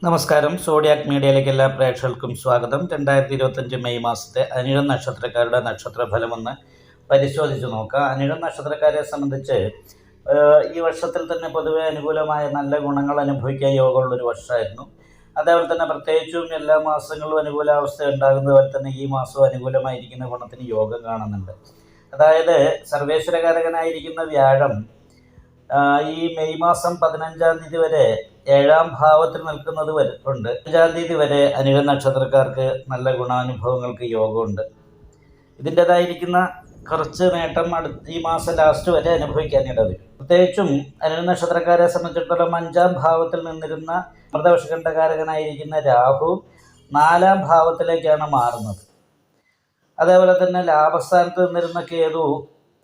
നമസ്കാരം. സോഡിയാക് മീഡിയയിലേക്ക് എല്ലാ പ്രേക്ഷകർക്കും സ്വാഗതം. 2025 മെയ് മാസത്തെ അനിഴം നക്ഷത്രക്കാരുടെ നക്ഷത്രഫലമൊന്ന് പരിശോധിച്ച് നോക്കാം. അനിഴം നക്ഷത്രക്കാരെ സംബന്ധിച്ച് ഈ വർഷത്തിൽ തന്നെ പൊതുവെ അനുകൂലമായ നല്ല ഗുണങ്ങൾ അനുഭവിക്കാൻ യോഗമുള്ളൊരു വർഷമായിരുന്നു. അതേപോലെ തന്നെ പ്രത്യേകിച്ചും എല്ലാ മാസങ്ങളും അനുകൂലാവസ്ഥ ഉണ്ടാകുന്നത് പോലെ തന്നെ ഈ മാസവും അനുകൂലമായിരിക്കുന്ന ഗുണത്തിന് യോഗം കാണുന്നുണ്ട്. അതായത് സർവേശ്വരകാരകനായിരിക്കുന്ന വ്യാഴം ഈ മെയ് മാസം 15-ാം തീയതി വരെ 7-ാം ഭാവത്തിൽ നിൽക്കുന്നത് കൊണ്ട് 5-ാം തീയതി വരെ അനിഴം നക്ഷത്രക്കാർക്ക് നല്ല ഗുണാനുഭവങ്ങൾക്ക് യോഗമുണ്ട്. ഇതിൻ്റെതായിരിക്കുന്ന കുറച്ച് നേട്ടം ഈ മാസം ലാസ്റ്റ് വരെ അനുഭവിക്കാനിടവരും. പ്രത്യേകിച്ചും അനിഴം നക്ഷത്രക്കാരെ സംബന്ധിച്ചിടത്തോളം 5-ാം ഭാവത്തിൽ നിന്നിരുന്ന അമൃതവശകണ്ഠകാരകനായിരിക്കുന്ന രാഹു 4-ാം ഭാവത്തിലേക്കാണ് മാറുന്നത്. അതേപോലെ തന്നെ ലാഭസ്ഥാനത്ത് നിന്നിരുന്ന കേതു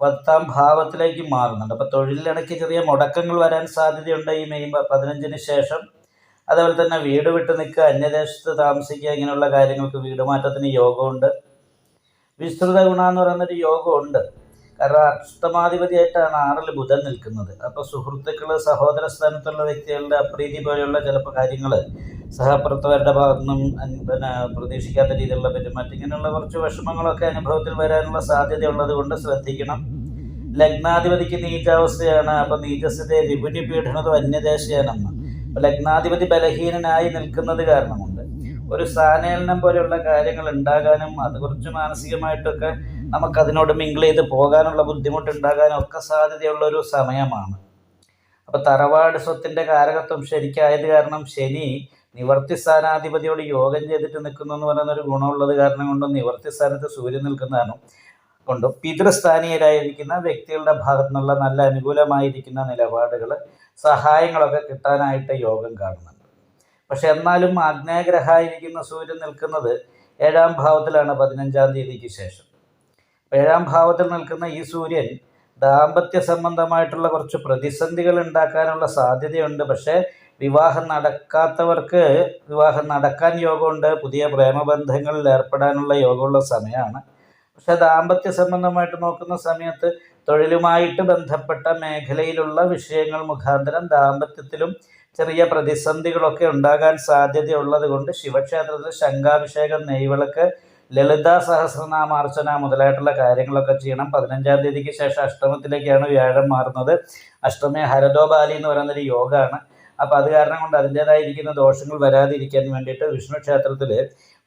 10-ാം ഭാവത്തിലേക്ക് മാറുന്നുണ്ട്. അപ്പോൾ തൊഴിലിനിടയ്ക്ക് ചെറിയ മുടക്കങ്ങൾ വരാൻ സാധ്യതയുണ്ട് ഈ മെയ് 15-ന് ശേഷം. അതേപോലെ തന്നെ വീട് വിട്ട് നിൽക്കുക, അന്യദേശത്ത് താമസിക്കുക, ഇങ്ങനെയുള്ള കാര്യങ്ങൾക്ക് വീട് മാറ്റത്തിന് യോഗമുണ്ട്. വിസ്തൃത ഗുണം എന്ന് പറയുന്നൊരു യോഗമുണ്ട്. കാരണം അഷ്ടമാധിപതിയായിട്ടാണ് 6-ൽ ബുധൻ നിൽക്കുന്നത്. അപ്പോൾ സുഹൃത്തുക്കൾ, സഹോദര സ്ഥാനത്തുള്ള വ്യക്തികളുടെ അപ്രീതി പോലെയുള്ള ചിലപ്പോൾ കാര്യങ്ങൾ സഹപ്രവർത്തകരുടെ ഭാഗത്തു നിന്നും പ്രതീക്ഷിക്കാത്ത രീതിയിലുള്ള പെരുമാറ്റം, ഇങ്ങനെയുള്ള കുറച്ച് വിഷമങ്ങളൊക്കെ അനുഭവത്തിൽ വരാനുള്ള സാധ്യതയുള്ളത് കൊണ്ട് ശ്രദ്ധിക്കണം. ലഗ്നാധിപതിക്ക് നീചാവസ്ഥയാണ്. അപ്പം നീചസ്ഥിതി രിപുനി പീഡനതോ അന്യദേശീയനെന്ന്. അപ്പം ലഗ്നാധിപതി ബലഹീനനായി നിൽക്കുന്നത് കാരണം കൊണ്ട് ഒരു സ്ഥാനചലനം പോലെയുള്ള കാര്യങ്ങൾ ഉണ്ടാകാനും അത് കുറച്ച് മാനസികമായിട്ടൊക്കെ നമുക്കതിനോട് മിങ്കിൾ ചെയ്ത് പോകാനുള്ള ബുദ്ധിമുട്ടുണ്ടാകാനും ഒക്കെ സാധ്യതയുള്ളൊരു സമയമാണ്. അപ്പോൾ തറവാട് സ്വത്തിൻ്റെ കാരകത്വം ശരിക്കായത് കാരണം ശനി നിവർത്തി സ്ഥാനാധിപതിയോട് യോഗം ചെയ്തിട്ട് നിൽക്കുന്നു എന്ന് പറയുന്നൊരു ഗുണമുള്ളത് കാരണം കൊണ്ടും നിവർത്തി സ്ഥാനത്ത് സൂര്യൻ നിൽക്കുന്നതാണ് കൊണ്ടും പിതൃസ്ഥാനീയരായിരിക്കുന്ന വ്യക്തികളുടെ ഭാഗത്തു നിന്നുള്ള നല്ല അനുകൂലമായിരിക്കുന്ന നിലപാടുകൾ, സഹായങ്ങളൊക്കെ കിട്ടാനായിട്ട് യോഗം കാണുന്നുണ്ട്. പക്ഷെ എന്നാലും ആഗ്നേയഗ്രഹമായിരിക്കുന്ന സൂര്യൻ നിൽക്കുന്നത് 7-ാം ഭാവത്തിലാണ് 15-ാം തീയതിക്ക് ശേഷം. 7-ാം ഭാവത്തിൽ നിൽക്കുന്ന ഈ സൂര്യൻ ദാമ്പത്യ സംബന്ധമായിട്ടുള്ള കുറച്ച് പ്രതിസന്ധികൾ ഉണ്ടാക്കാനുള്ള സാധ്യതയുണ്ട്. പക്ഷേ വിവാഹം നടക്കാത്തവർക്ക് വിവാഹം നടക്കാൻ യോഗമുണ്ട്. പുതിയ പ്രേമബന്ധങ്ങളിൽ ഏർപ്പെടാനുള്ള യോഗമുള്ള സമയമാണ്. പക്ഷെ ദാമ്പത്യ സംബന്ധമായിട്ട് നോക്കുന്ന സമയത്ത് തൊഴിലുമായിട്ട് ബന്ധപ്പെട്ട മേഖലയിലുള്ള വിഷയങ്ങൾ മുഖാന്തരം ദാമ്പത്യത്തിലും ചെറിയ പ്രതിസന്ധികളൊക്കെ ഉണ്ടാകാൻ സാധ്യതയുള്ളത് കൊണ്ട് ശിവക്ഷേത്രത്തിൽ ശംഖാഭിഷേകം, നെയ്വിളക്ക്, ലളിതാ സഹസ്രനാമാർച്ചന മുതലായിട്ടുള്ള കാര്യങ്ങളൊക്കെ ചെയ്യണം. 15-ാം തീയതിക്ക് ശേഷം അഷ്ടമത്തിലേക്കാണ് വ്യാഴം മാറുന്നത്. അഷ്ടമി ഹരദോബാലി എന്ന് പറയുന്നൊരു യോഗമാണ്. അപ്പോൾ അത് കാരണം കൊണ്ട് അതിൻ്റേതായിരിക്കുന്ന ദോഷങ്ങൾ വരാതിരിക്കാൻ വേണ്ടിയിട്ട് വിഷ്ണു ക്ഷേത്രത്തിൽ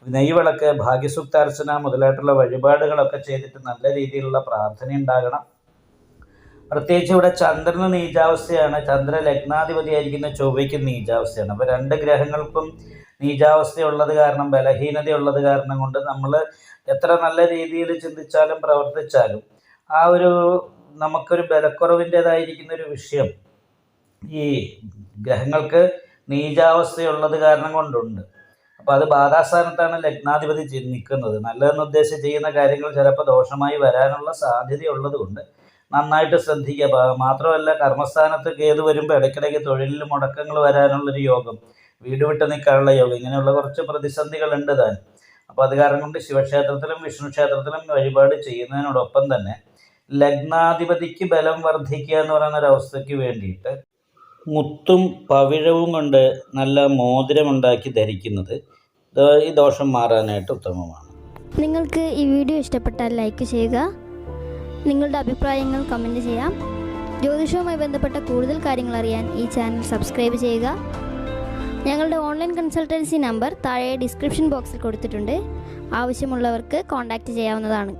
നെയ്വിളക്ക്, ഭാഗ്യസൂക്താർച്ചന മുതലായിട്ടുള്ള വഴിപാടുകളൊക്കെ ചെയ്തിട്ട് നല്ല രീതിയിലുള്ള പ്രാർത്ഥന ഉണ്ടാകണം. പ്രത്യേകിച്ച് ഇവിടെ ചന്ദ്രന് നീചാവസ്ഥയാണ്. ചന്ദ്ര ലഗ്നാധിപതിയായിരിക്കുന്ന ചൊവ്വയ്ക്ക് നീചാവസ്ഥയാണ്. അപ്പോൾ 2 ഗ്രഹങ്ങൾക്കും നീചാവസ്ഥയുള്ളത് കാരണം, ബലഹീനതയുള്ളത് കാരണം കൊണ്ട് നമ്മൾ എത്ര നല്ല രീതിയിൽ ചിന്തിച്ചാലും പ്രവർത്തിച്ചാലും നമുക്കൊരു ബലക്കുറവിൻ്റേതായിരിക്കുന്ന ഒരു വിഷയം ഈ ഗ്രഹങ്ങൾക്ക് നീചാവസ്ഥയുള്ളത് കാരണം കൊണ്ടുണ്ട്. അപ്പോൾ അത് ബാധാസ്ഥാനത്താണ് ലഗ്നാധിപതി നിൽക്കുന്നത്. നല്ലതെന്ന് ഉദ്ദേശിച്ച് ചെയ്യുന്ന കാര്യങ്ങൾ ചിലപ്പോൾ ദോഷമായി വരാനുള്ള സാധ്യതയുള്ളത് കൊണ്ട് നന്നായിട്ട് ശ്രദ്ധിക്കുക. മാത്രമല്ല കർമ്മസ്ഥാനത്ത് കേതു വരുമ്പോൾ ഇടയ്ക്കിടയ്ക്ക് തൊഴിലിൽ മുടക്കങ്ങൾ വരാനുള്ളൊരു യോഗം, വീട് വിട്ട് നിൽക്കാനുള്ള യോഗം, ഇങ്ങനെയുള്ള കുറച്ച് പ്രതിസന്ധികളുണ്ട് താൻ. അപ്പോൾ അത് കാരണം കൊണ്ട് ശിവക്ഷേത്രത്തിലും വിഷ്ണു ക്ഷേത്രത്തിലും വഴിപാട് ചെയ്യുന്നതിനോടൊപ്പം തന്നെ ലഗ്നാധിപതിക്ക് ബലം വർദ്ധിക്കുക എന്ന് പറയുന്ന ഒരവസ്ഥയ്ക്ക് വേണ്ടിയിട്ട് മുത്തും പവിഴവും കൊണ്ട് നല്ല മോതിരമുണ്ടാക്കി ധരിക്കുന്നത് ഈ ദോഷം മാറാനായിട്ട് ഉത്തമമാണ്. നിങ്ങൾക്ക് ഈ വീഡിയോ ഇഷ്ടപ്പെട്ടാൽ ലൈക്ക് ചെയ്യുക, നിങ്ങളുടെ അഭിപ്രായങ്ങൾ കമൻറ്റ് ചെയ്യാം. ജ്യോതിഷവുമായി ബന്ധപ്പെട്ട കൂടുതൽ കാര്യങ്ങൾ അറിയാൻ ഈ ചാനൽ സബ്സ്ക്രൈബ് ചെയ്യുക. ഞങ്ങളുടെ ഓൺലൈൻ കൺസൾട്ടൻസി നമ്പർ താഴെ ഡിസ്ക്രിപ്ഷൻ ബോക്സിൽ കൊടുത്തിട്ടുണ്ട്. ആവശ്യമുള്ളവർക്ക് കോൺടാക്റ്റ് ചെയ്യാവുന്നതാണ്.